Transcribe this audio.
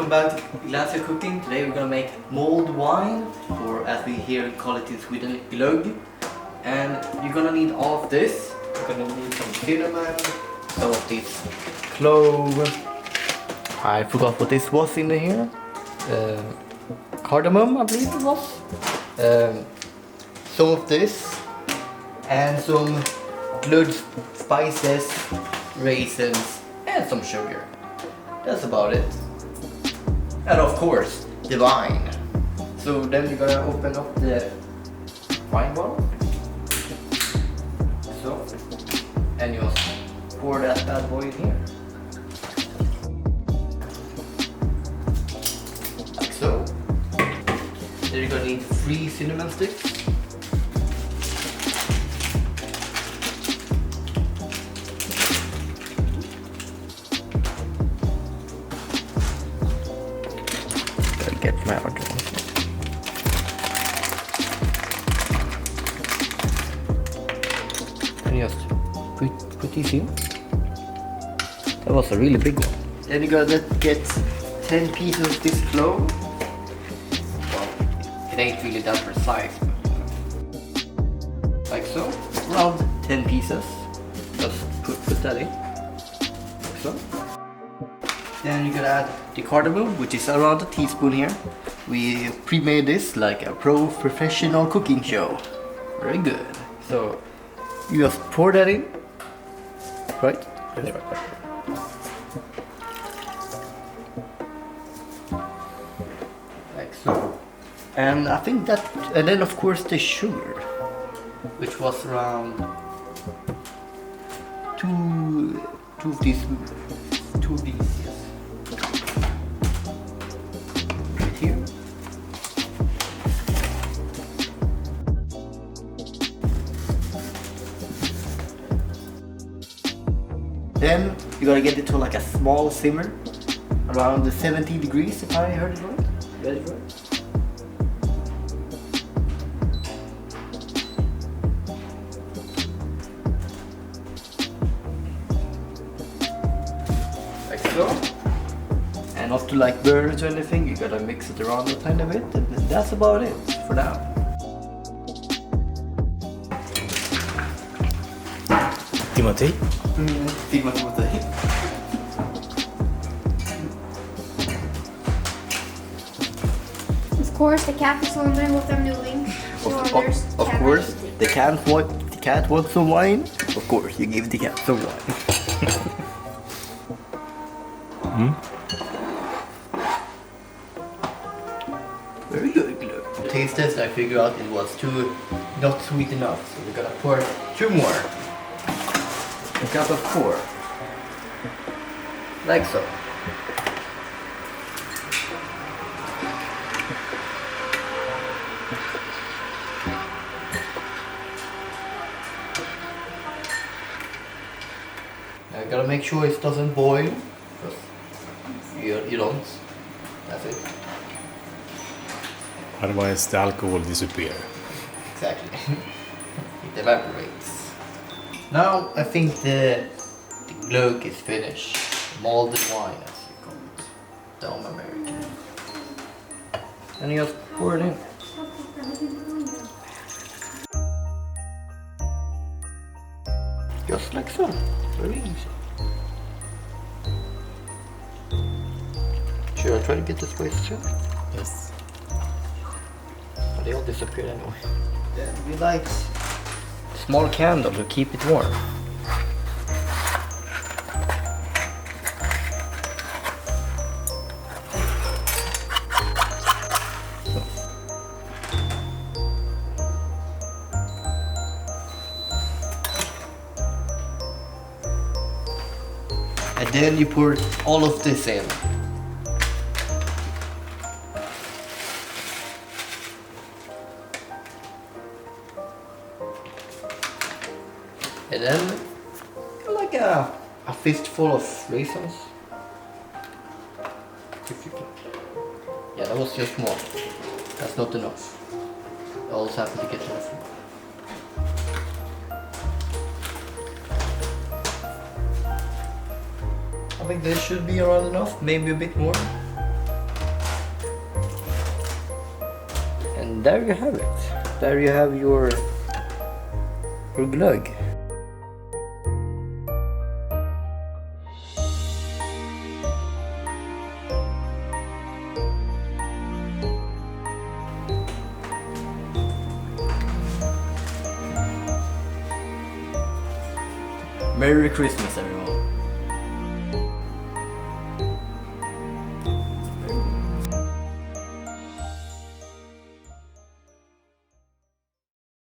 welcome back to Glasjaw Cooking. Today we're gonna make mulled wine, or as we here call it in Sweden, Glögg. And you're gonna need all of this. You're gonna need some cinnamon, some of this clove. I forgot what this was in here. Cardamom, I believe it was. Some of this, and some Glögg spices, raisins, and some sugar. That's about it. And of course, the wine. So then you're gonna open up the wine bottle. So, and you'll pour that bad boy in here. Like so. Then you're gonna need 3 cinnamon sticks. Get my order. And just put these in. That was a really big one. Then you gotta get 10 pieces of this clove. Well, it ain't really that precise, but like so. Around 10 pieces. Just put that in. Like so. Then you're gonna add the cardamom, which is around a teaspoon here. We pre-made this like a professional cooking show. Very good. So you just pour that in, right? Yes. Like so. And I think that, and then of course the sugar, which was around two of these. Yes. Here. Then you gotta get it to like a small simmer, around the 70 degrees, if I heard it right. Got it right? Like so. And not to like burns or anything, you gotta mix it around a tiny bit, and that's about it for now. Timothy? Timothy. Of course, the cat is wondering what I'm doing. Of course, the cat wants some wine. Of course, you give the cat some wine. Very good, Glögg. Taste test, I figured out it was not sweet enough, so we're gonna pour 2 more. A cup of 4. Like so. I gotta make sure it doesn't boil, because you don't. That's it. Otherwise the alcohol disappears. Exactly. It evaporates. Now I think the glögg is finished. Mulled wine, as you call it. Down American. And you just pour it in. Just like so. Very easy. Should I try to get this way too? Yes. But they all disappeared anyway. Then we light small candle to keep it warm. And then you pour all of this in. And then like a fistful of raisins. If you can. Yeah, that was just more. That's not enough. I also have to get more. I think this should be around enough, maybe a bit more. And there you have it. There you have your glögg. Merry Christmas, everyone.